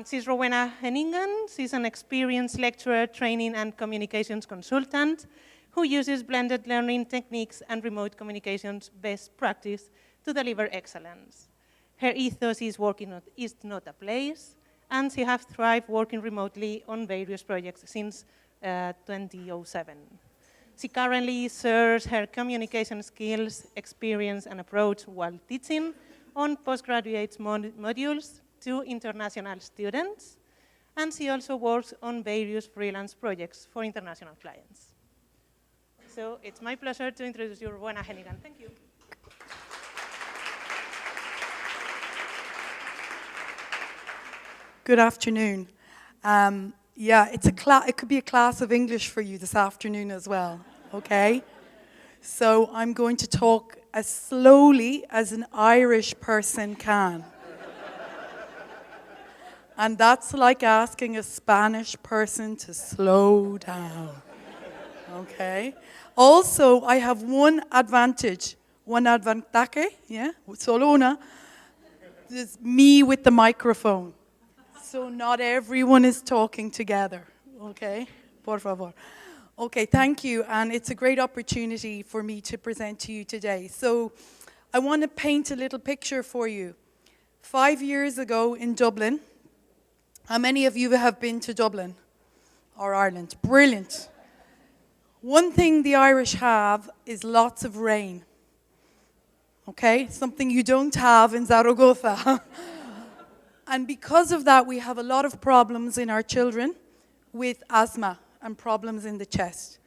She's Rowena Hennigan. She's an experienced lecturer, training, and communications consultant who uses blended learning techniques and remote communications best practice to deliver excellence. Her ethos is working is not a place, and she has thrived working remotely on various projects since 2007. She currently shares her communication skills, experience, and approach while teaching on postgraduate modules to international students, and she also works on various freelance projects for international clients. So it's my pleasure to introduce you, Rowena Hennigan. Thank you. Good afternoon. Yeah, it could be a class of English for you this afternoon as well, okay? So I'm going to talk as slowly as an Irish person can. And that's like asking a Spanish person to slow down, okay? Also, I have one advantage, yeah, solo una, is me with the microphone. So not everyone is talking together, okay? Por favor. Okay, thank you, and it's a great opportunity for me to present to you today. So I want to paint a little picture for you. 5 years ago in Dublin, how many of you have been to Dublin or Ireland? Brilliant. One thing the Irish have is lots of rain, okay? Something you don't have in Zaragoza. And because of that, we have a lot of problems in our children with asthma and problems in the chest.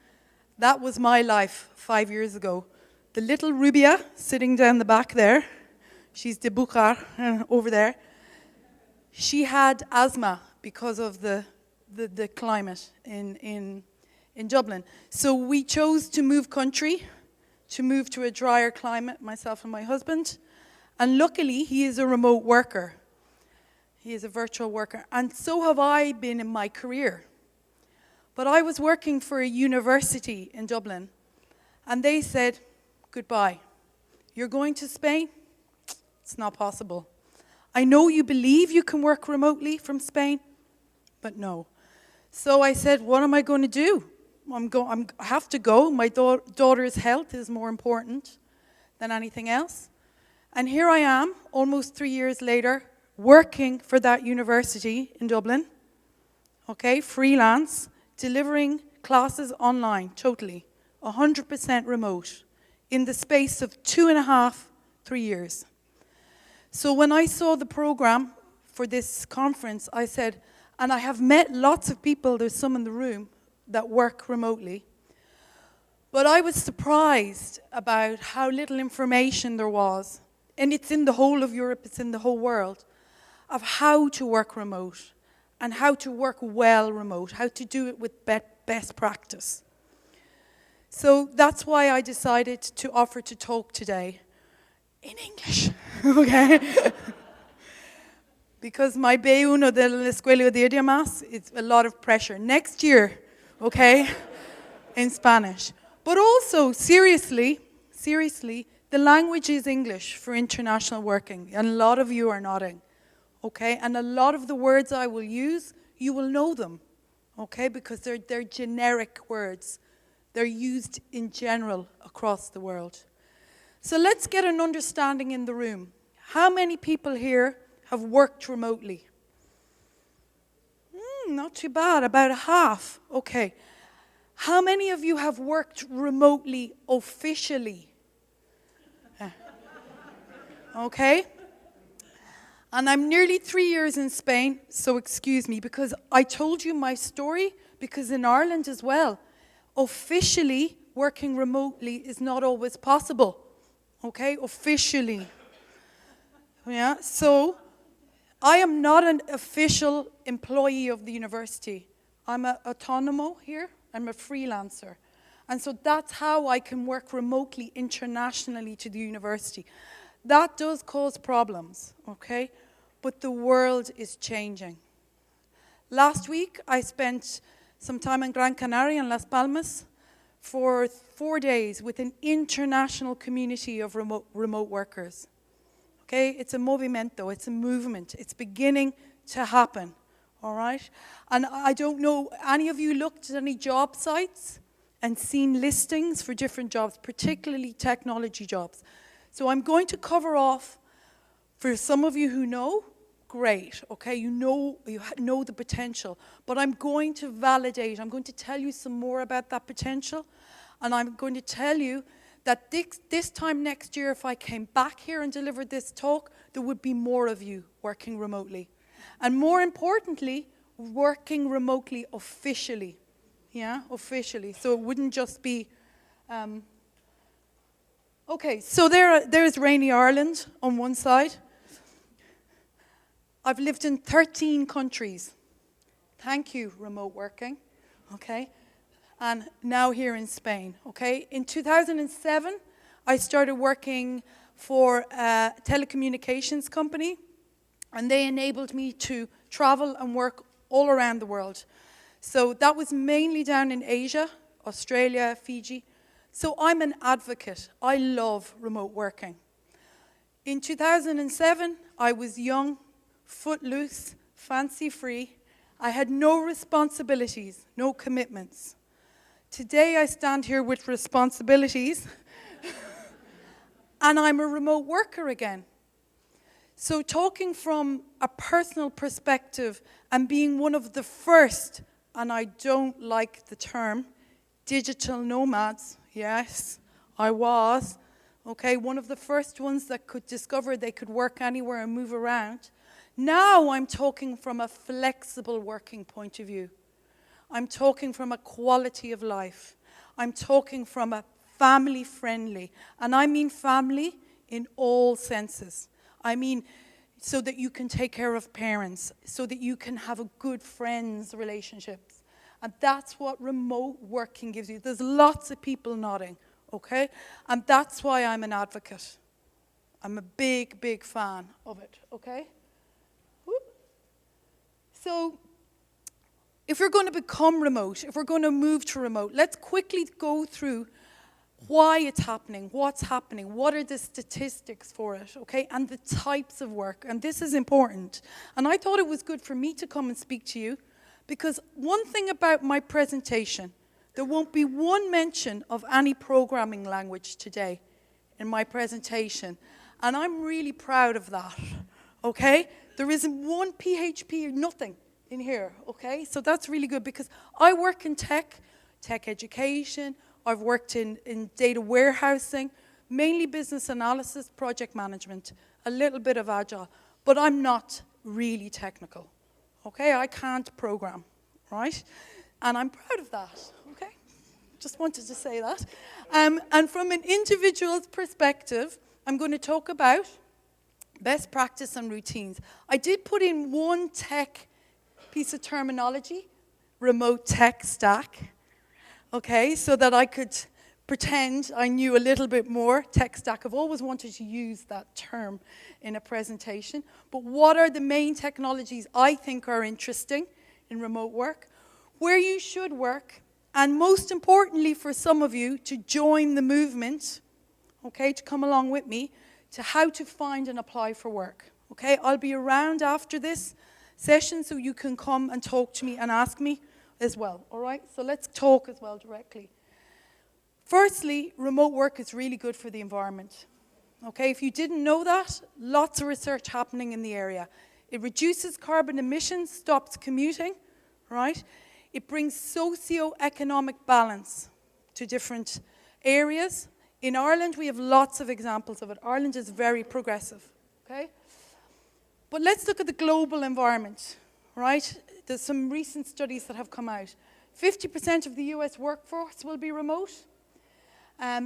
That was my life 5 years ago. The little Rubia sitting down the back there, she's de Buchar over there, she had asthma because of the climate in Dublin. So we chose to move country, to move to a drier climate, myself and my husband. And luckily, he is a remote worker. He is a virtual worker. And so have I been in my career. But I was working for a university in Dublin, and they said, goodbye. You're going to Spain? It's not possible. I know you believe you can work remotely from Spain, but no. So I said, what am I going to do? I have to go. My daughter's health is more important than anything else. And here I am, almost 3 years later, working for that university in Dublin, okay, freelance, delivering classes online, totally, 100% remote, in the space of 2.5, 3 years. So when I saw the program for this conference, I said, and I have met lots of people, there's some in the room, that work remotely, but I was surprised about how little information there was, and it's in the whole of Europe, it's in the whole world, of how to work remote, and how to work well remote, how to do it with best practice. So that's why I decided to offer to talk today in English, okay? Because my B1 de la Escuela de Idiomas, it's a lot of pressure. Next year, okay, in Spanish. But also, seriously, the language is English for international working, and a lot of you are nodding, okay? And a lot of the words I will use, you will know them, okay? Because they're generic words. They're used in general across the world. So let's get an understanding in the room. How many people here have worked remotely? Not too bad, about half. Okay. How many of you have worked remotely officially? Okay. And I'm nearly 3 years in Spain, so excuse me, because I told you my story, because in Ireland as well, officially working remotely is not always possible. Okay, officially. Yeah, so I am not an official employee of the university. I'm an autonomo here. I'm a freelancer. And so that's how I can work remotely internationally to the university. That does cause problems, okay? But the world is changing. Last week, I spent some time in Gran Canaria and Las Palmas for 4 days with an international community of remote workers. Okay, it's a movimento, it's a movement. It's beginning to happen, all right? And I don't know, any of you looked at any job sites and seen listings for different jobs, particularly technology jobs? So I'm going to cover off, for some of you who know, great, okay, you know the potential, but I'm going to validate, I'm going to tell you some more about that potential, and I'm going to tell you that this time next year, if I came back here and delivered this talk, there would be more of you working remotely. And more importantly, working remotely officially, yeah, officially, so it wouldn't just be, okay, so there's rainy Ireland on one side. I've lived in 13 countries. Thank you, remote working, okay? And now here in Spain, okay? In 2007, I started working for a telecommunications company, and they enabled me to travel and work all around the world. So that was mainly down in Asia, Australia, Fiji. So I'm an advocate. I love remote working. In 2007, I was young, footloose, fancy-free. I had no responsibilities, no commitments. Today I stand here with responsibilities and I'm a remote worker again. So talking from a personal perspective and being one of the first, and I don't like the term, digital nomads, yes, I was, okay, one of the first ones that could discover they could work anywhere and move around. Now I'm talking from a flexible working point of view. I'm talking from a quality of life. I'm talking from a family-friendly, and I mean family in all senses. I mean so that you can take care of parents, so that you can have a good friends relationships. And that's what remote working gives you. There's lots of people nodding, okay? And that's why I'm an advocate. I'm a big, big fan of it, okay? So, if we're going to become remote, if we're going to move to remote, let's quickly go through why it's happening, what's happening, what are the statistics for it, okay, and the types of work. And this is important. And I thought it was good for me to come and speak to you, because one thing about my presentation, there won't be one mention of any programming language today in my presentation. And I'm really proud of that, okay? There isn't one PHP or nothing in here, okay? So that's really good, because I work in tech education, I've worked in data warehousing, mainly business analysis, project management, a little bit of agile, but I'm not really technical, okay? I can't program, right? And I'm proud of that, okay? Just wanted to say that. And from an individual's perspective, I'm going to talk about best practice and routines. I did put in one tech piece of terminology, remote tech stack, okay, so that I could pretend I knew a little bit more. Tech stack, I've always wanted to use that term in a presentation. But what are the main technologies I think are interesting in remote work, where you should work, and most importantly for some of you to join the movement, okay, to come along with me, to how to find and apply for work, okay? I'll be around after this session so you can come and talk to me and ask me as well, all right? So let's talk as well directly. Firstly, remote work is really good for the environment, okay? If you didn't know that, lots of research happening in the area. It reduces carbon emissions, stops commuting, right? It brings socio-economic balance to different areas. In Ireland, we have lots of examples of it. Ireland is very progressive, okay? But let's look at the global environment, right? There's some recent studies that have come out. 50% of the US workforce will be remote.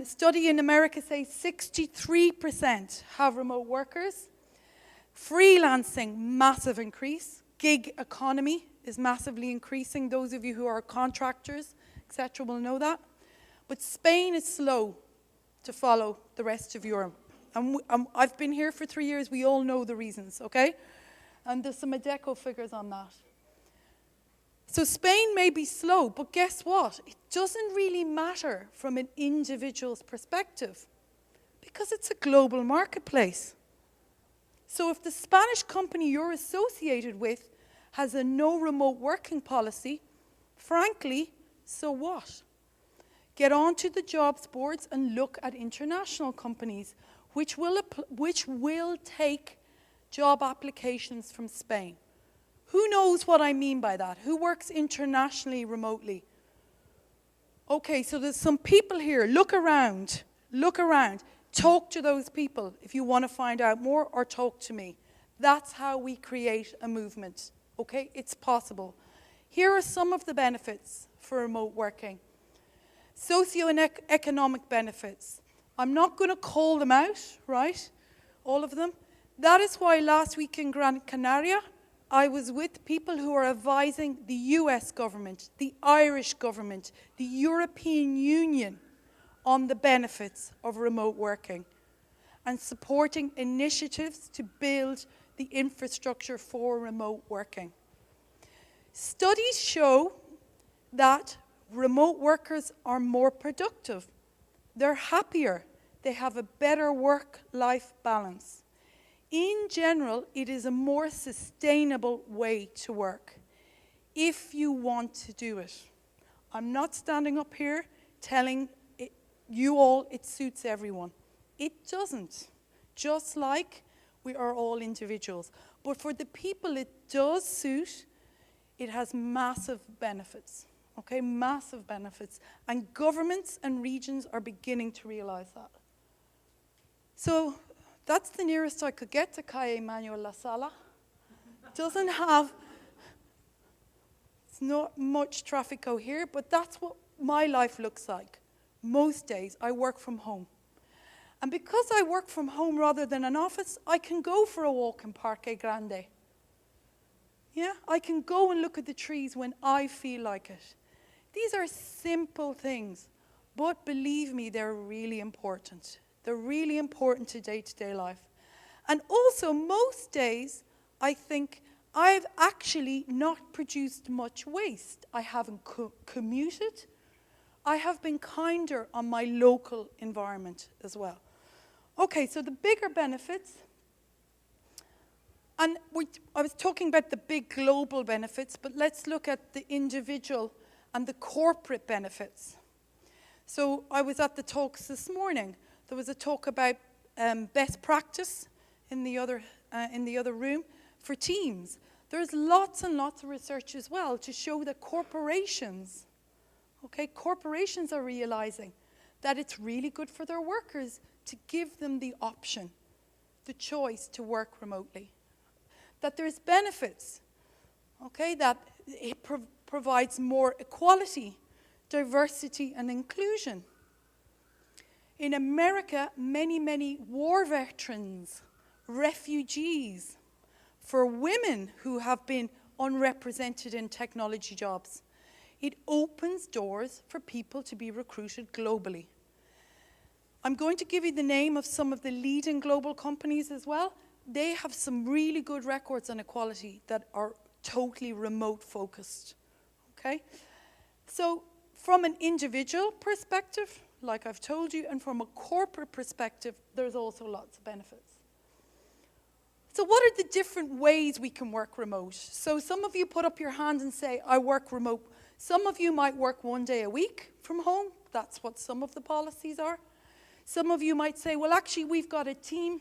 Study in America says 63% have remote workers. Freelancing, massive increase. Gig economy is massively increasing. Those of you who are contractors, etc., will know that. But Spain is slow to follow the rest of Europe. And I've been here for 3 years. We all know the reasons, okay? And there's some Adecco figures on that. So Spain may be slow, but guess what? It doesn't really matter from an individual's perspective, because it's a global marketplace. So if the Spanish company you're associated with has a no remote working policy, frankly, so what? Get onto the jobs boards and look at international companies which will take job applications from Spain. Who knows what I mean by that? Who works internationally remotely? Okay, so there's some people here. Look around. Look around. Talk to those people if you want to find out more, or talk to me. That's how we create a movement. Okay, it's possible. Here are some of the benefits for remote working. Socio-economic benefits. I'm not going to call them out, right? All of them. That is why last week in Gran Canaria, I was with people who are advising the US government, the Irish government, the European Union on the benefits of remote working and supporting initiatives to build the infrastructure for remote working. Studies show that remote workers are more productive. They're happier. They have a better work-life balance. In general, it is a more sustainable way to work if you want to do it. I'm not standing up here telling you all it suits everyone. It doesn't, just like we are all individuals. But for the people it does suit, it has massive benefits, okay, massive benefits. And governments and regions are beginning to realize that. So that's the nearest I could get to Calle Manuel La Sala. Doesn't have, it's not much traffic out here, but that's what my life looks like. Most days I work from home. And because I work from home rather than an office, I can go for a walk in Parque Grande. Yeah, I can go and look at the trees when I feel like it. These are simple things, but believe me, they're really important. They're really important to day-to-day life. And also, most days, I think I've actually not produced much waste. I haven't commuted. I have been kinder on my local environment as well. Okay, so the bigger benefits, and I was talking about the big global benefits, but let's look at the individual and the corporate benefits. So I was at the talks this morning. There was a talk about best practice in the other room for teams. There's lots and lots of research as well to show that corporations are realizing that it's really good for their workers to give them the option, the choice to work remotely. That there's benefits, okay, that it provides more equality, diversity, and inclusion. In America, many war veterans, refugees, for women who have been unrepresented in technology jobs, it opens doors for people to be recruited globally. I'm going to give you the name of some of the leading global companies as well. They have some really good records on equality that are totally remote focused, okay? So from an individual perspective, like I've told you, and from a corporate perspective, there's also lots of benefits. So what are the different ways we can work remote? So some of you put up your hand and say, I work remote. Some of you might work 1 day a week from home. That's what some of the policies are. Some of you might say, well, actually, we've got a team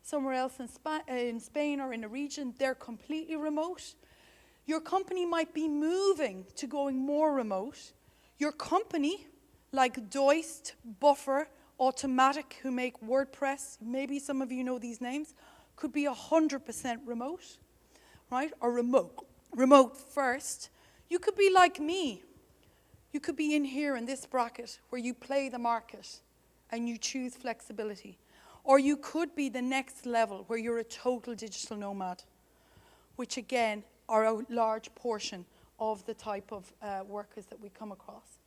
somewhere else in Spain or in a region. They're completely remote. Your company might be moving to going more remote. Your company, like Doist, Buffer, Automatic, who make WordPress, maybe some of you know these names, could be 100% remote, right? Or remote first. You could be like me. You could be in here in this bracket where you play the market and you choose flexibility. Or you could be the next level where you're a total digital nomad, which again are a large portion of the type of workers that we come across.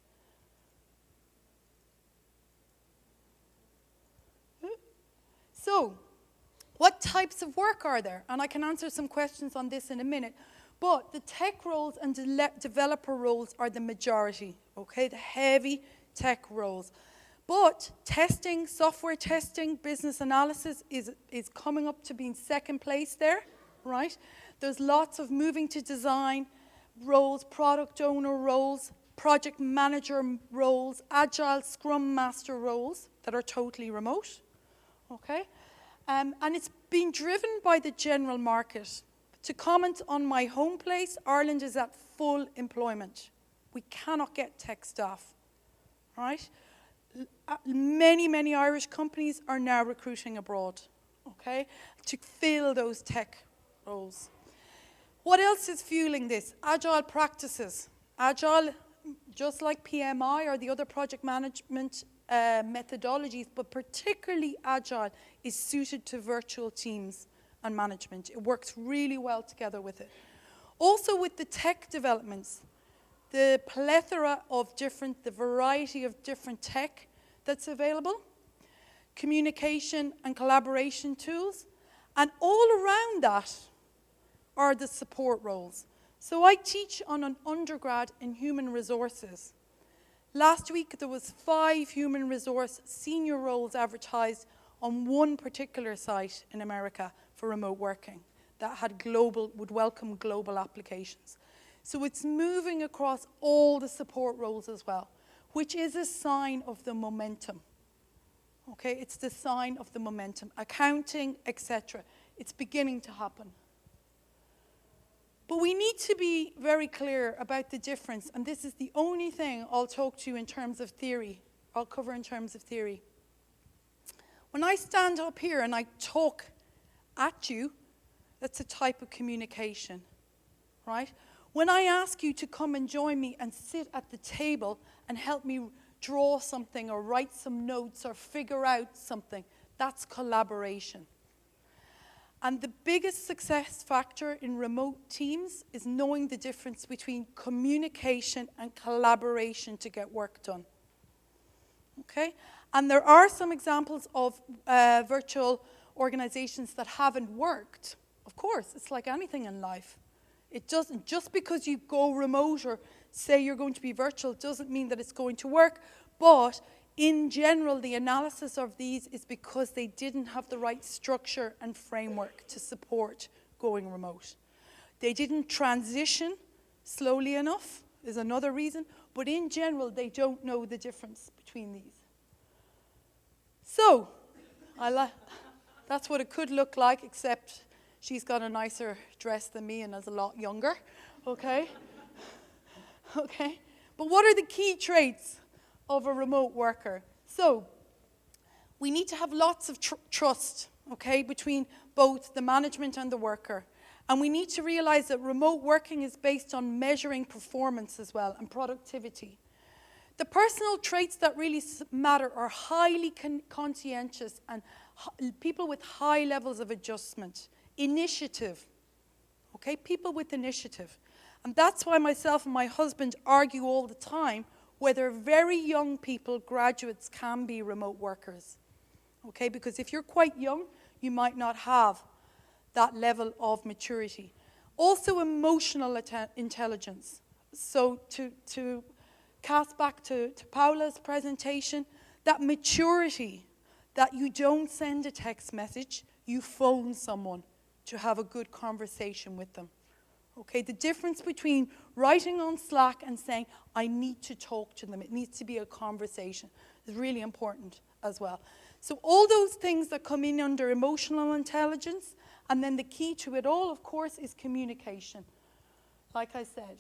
So, what types of work are there? And I can answer some questions on this in a minute. But the tech roles and developer roles are the majority, okay? The heavy tech roles. But testing, software testing, business analysis is coming up to being second place there, right? There's lots of moving to design roles, product owner roles, project manager roles, agile scrum master roles that are totally remote, okay? And it's being driven by the general market. To comment on my home place, Ireland is at full employment. We cannot get tech staff, right? Many, many Irish companies are now recruiting abroad, okay, to fill those tech roles. What else is fueling this? Agile practices. Agile, just like PMI or the other project management methodologies, but particularly Agile, is suited to virtual teams and management. It works really well together with it. Also with the tech developments, the plethora of the variety of different tech that's available, communication and collaboration tools, and all around that are the support roles. So I teach on an undergrad in human resources. Last week there was 5 human resource senior roles advertised on one particular site in America for remote working that would welcome global applications. So it's moving across all the support roles as well, which is a sign of the momentum. Okay, it's the sign of the momentum. Accounting, etc. It's beginning to happen. But we need to be very clear about the difference, and this is the only thing I'll talk to you in terms of theory. I'll cover in terms of theory. When I stand up here and I talk at you, that's a type of communication, right? When I ask you to come and join me and sit at the table and help me draw something or write some notes or figure out something, that's collaboration. And the biggest success factor in remote teams is knowing the difference between communication and collaboration to get work done. Okay? And there are some examples of virtual organizations that haven't worked. Of course, it's like anything in life. It doesn't, just because you go remote or say you're going to be virtual doesn't mean that it's going to work. But in general, the analysis of these is because they didn't have the right structure and framework to support going remote. They didn't transition slowly enough is another reason. But in general, they don't know the difference between these. So, that's what it could look like, except she's got a nicer dress than me and is a lot younger, okay? Okay, but what are the key traits of a remote worker? So, we need to have lots of trust, okay, between both the management and the worker. And we need to realize that remote working is based on measuring performance as well and productivity. The personal traits that really matter are highly conscientious and people with high levels of adjustment. Initiative, okay, people with initiative. And that's why myself and my husband argue all the time whether very young people, graduates, can be remote workers. Okay, because if you're quite young, you might not have that level of maturity. Also emotional intelligence. So to cast back to Paula's presentation, that maturity, that you don't send a text message, you phone someone to have a good conversation with them. Okay, the difference between writing on Slack and saying, I need to talk to them, it needs to be a conversation, is really important as well. So all those things that come in under emotional intelligence, and then the key to it all, of course, is communication. Like I said,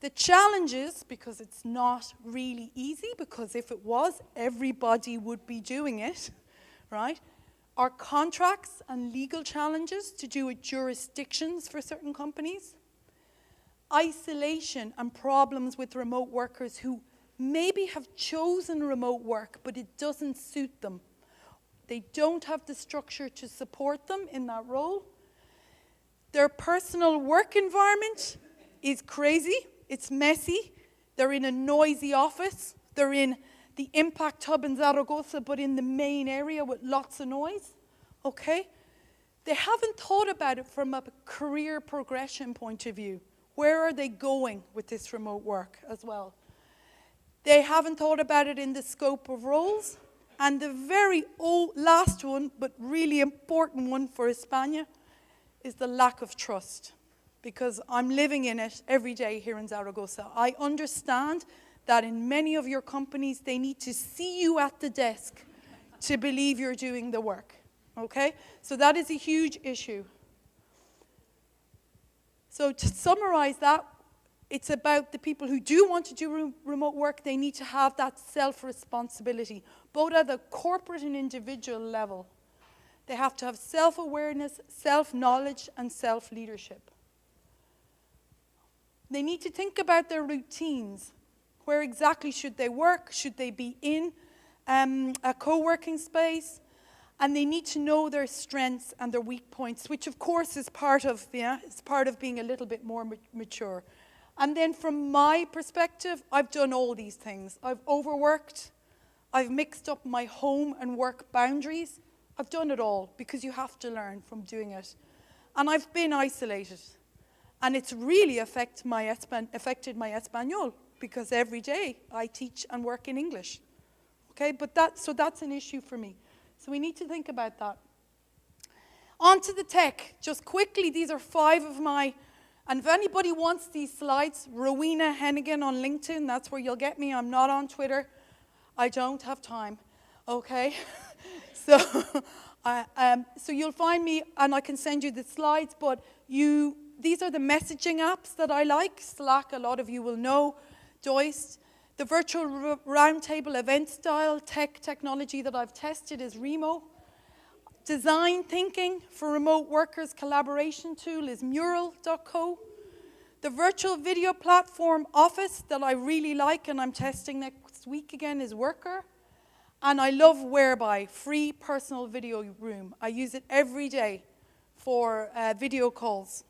the challenges, because it's not really easy, because if it was, everybody would be doing it, right? Are contracts and legal challenges to do with jurisdictions for certain companies. Isolation and problems with remote workers who maybe have chosen remote work, but it doesn't suit them. They don't have the structure to support them in that role. Their personal work environment is crazy. It's messy. They're in a noisy office. They're in the impact hub in Zaragoza, but in the main area with lots of noise. Okay? They haven't thought about it from a career progression point of view. Where are they going with this remote work as well? They haven't thought about it in the scope of roles. And the very last one, but really important one for España, is the lack of trust. because I'm living in it every day here in Zaragoza. I understand that in many of your companies, they need to see you at the desk to believe you're doing the work, okay? So that is a huge issue. So to summarize that, it's about the people who do want to do remote work. They need to have that self-responsibility, both at the corporate and individual level. They have to have self-awareness, self-knowledge, and self-leadership. They need to think about their routines. Where exactly should they work? Should they be in a co-working space? And they need to know their strengths and their weak points, which of course is part of, it's part of being a little bit more mature. And then from my perspective, I've done all these things. I've overworked. I've mixed up my home and work boundaries. I've done it all because you have to learn from doing it. And I've been isolated. And it's really affected my Espanol because every day I teach and work in English. Okay, but that's an issue for me. So we need to think about that. On to the tech. Just quickly, these are 5 of my, and if anybody wants these slides, Rowena Hennigan on LinkedIn, that's where you'll get me. I'm not on Twitter. I don't have time. Okay? So you'll find me, and I can send you the slides, but these are the messaging apps that I like. Slack, a lot of you will know. Doist. The virtual roundtable event style technology that I've tested is Remo. Design thinking for remote workers collaboration tool is mural.co. The virtual video platform Office that I really like and I'm testing next week again is Worker. And I love Whereby, free personal video room. I use it every day for video calls.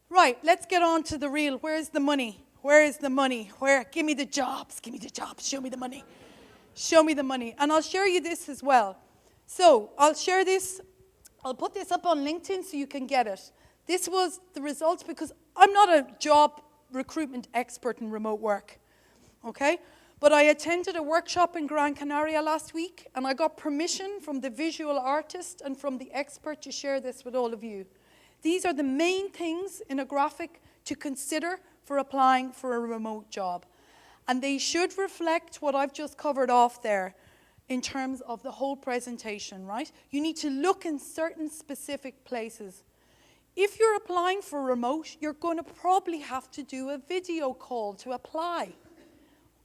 Right, let's get on to the real. Where's the money? Where is the money? Where? Give me the jobs. Give me the jobs. Show me the money. Show me the money. And I'll share you this as well. So I'll share this. I'll put this up on LinkedIn so you can get it. This was the results because I'm not a job recruitment expert in remote work. Okay? But I attended a workshop in Gran Canaria last week and I got permission from the visual artist and from the expert to share this with all of you. These are the main things in a graphic to consider for applying for a remote job. And they should reflect what I've just covered off there in terms of the whole presentation, right? You need to look in certain specific places. If you're applying for remote, you're going to probably have to do a video call to apply.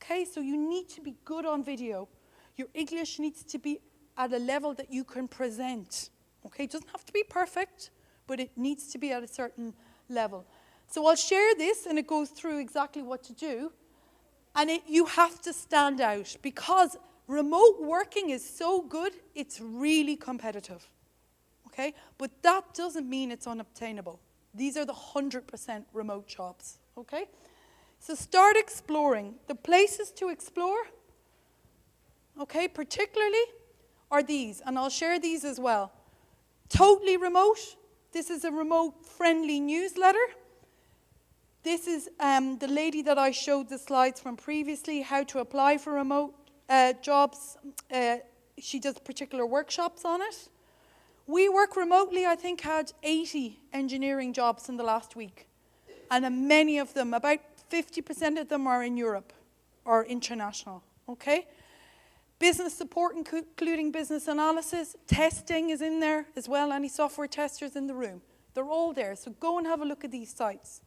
Okay, so you need to be good on video. Your English needs to be at a level that you can present. Okay, it doesn't have to be perfect, but it needs to be at a certain level. So I'll share this, and it goes through exactly what to do. And you have to stand out, because remote working is so good, it's really competitive. Okay? But that doesn't mean it's unobtainable. These are the 100% remote jobs. Okay? So start exploring. The places to explore, okay, particularly, are these. And I'll share these as well. Totally remote. This is a remote-friendly newsletter. This is the lady that I showed the slides from previously, how to apply for remote jobs. She does particular workshops on it. We Work Remotely, I think, had 80 engineering jobs in the last week. And many of them, about 50% of them are in Europe or international, okay? Business support, including business analysis. Testing is in there as well, any software testers in the room. They're all there, so go and have a look at these sites.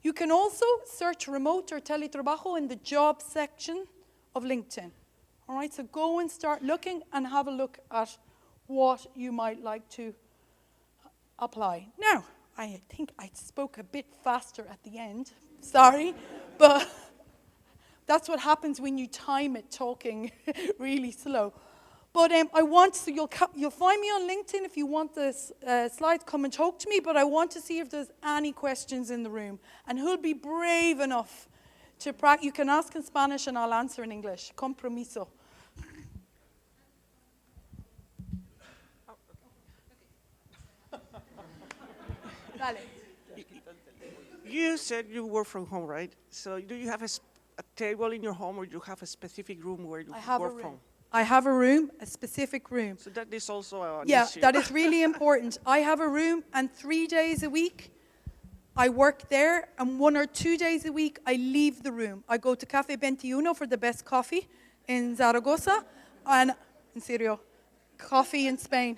You can also search remote or teletrabajo in the job section of LinkedIn. All right, so go and start looking and have a look at what you might like to apply. Now, I think I spoke a bit faster at the end. Sorry, but that's what happens when you time it talking really slow. But you'll find me on LinkedIn if you want this slide. Come and talk to me. But I want to see if there's any questions in the room, and who'll be brave enough to practice. You can ask in Spanish, and I'll answer in English. Compromiso. Vale. You said you work from home, right? So do you have a table in your home, or you have a specific room where you work from? I have a room, a specific room. So that is also an issue. Yeah, that is really important. I have a room, and 3 days a week, I work there, and 1 or 2 days a week, I leave the room. I go to Café 21 for the best coffee in Zaragoza, and in serio, coffee in Spain,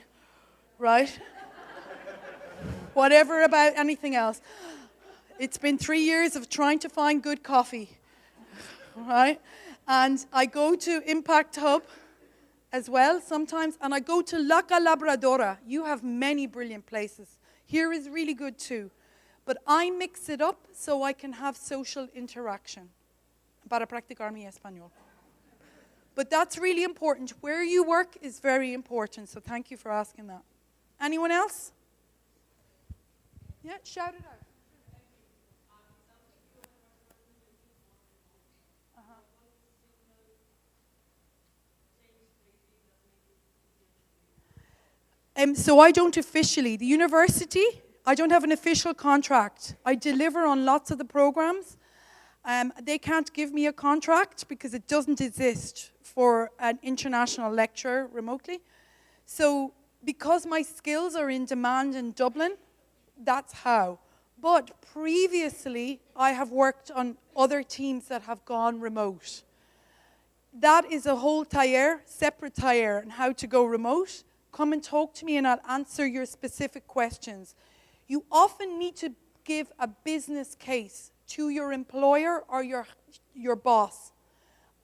right? Whatever about anything else. It's been 3 years of trying to find good coffee, right? And I go to Impact Hub as well sometimes, and I go to La Calabradora. You have many brilliant places. Here is really good too. But I mix it up so I can have social interaction para practicar mi español. But that's really important. Where you work is very important, so thank you for asking that. Anyone else? Yeah, shout it out. So I don't officially. The university, I don't have an official contract. I deliver on lots of the programs. They can't give me a contract because it doesn't exist for an international lecturer remotely. So because my skills are in demand in Dublin, that's how. But previously, I have worked on other teams that have gone remote. That is a whole taller, separate taller, on how to go remote. Come and talk to me and I'll answer your specific questions. You often need to give a business case to your employer or your boss.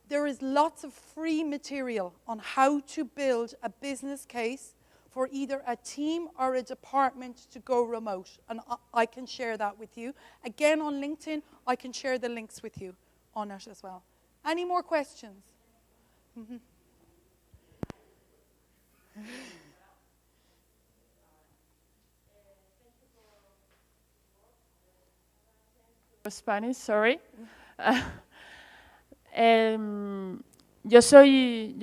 There is lots of free material on how to build a business case for either a team or a department to go remote. And I can share that with you. Again, on LinkedIn, I can share the links with you on it as well. Any more questions? Mm-hmm. Spanish, sorry. Yo soy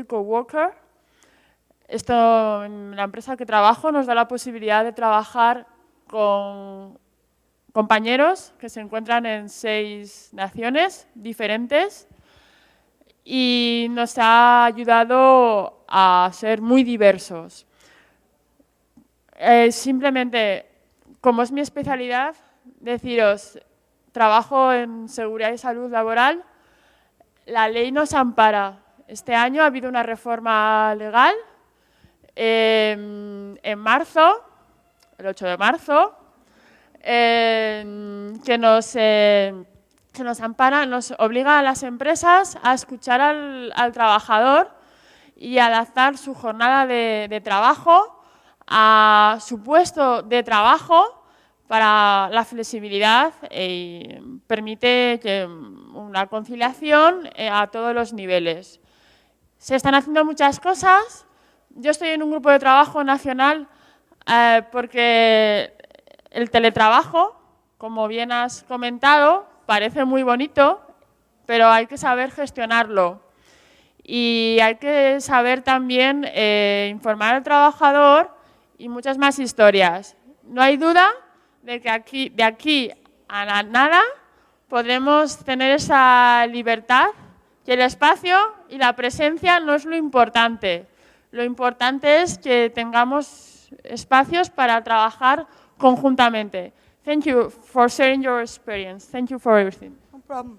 coworker. Esto, en la empresa que trabajo, nos da la posibilidad de trabajar con compañeros que se encuentran en 6 naciones diferentes y nos ha ayudado a ser muy diversos. Simplemente, como es mi especialidad, deciros, trabajo en seguridad y salud laboral, la ley nos ampara. Este año ha habido una reforma legal en marzo, el 8 de marzo, que nos ampara, nos obliga a las empresas a escuchar al trabajador y adaptar su jornada de trabajo a su puesto de trabajo para la flexibilidad y permite una conciliación a todos los niveles. Se están haciendo muchas cosas. Yo estoy en un grupo de trabajo nacional porque el teletrabajo, como bien has comentado, parece muy bonito, pero hay que saber gestionarlo. Y hay que saber también informar al trabajador y muchas más historias. No hay duda de que de aquí a nada podremos tener esa libertad y el espacio y la presencia no es lo importante. Lo importante es que tengamos espacios para trabajar conjuntamente. Thank you for sharing your experience. Thank you for everything. No problem.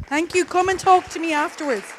Thank you. Come and talk to me afterwards.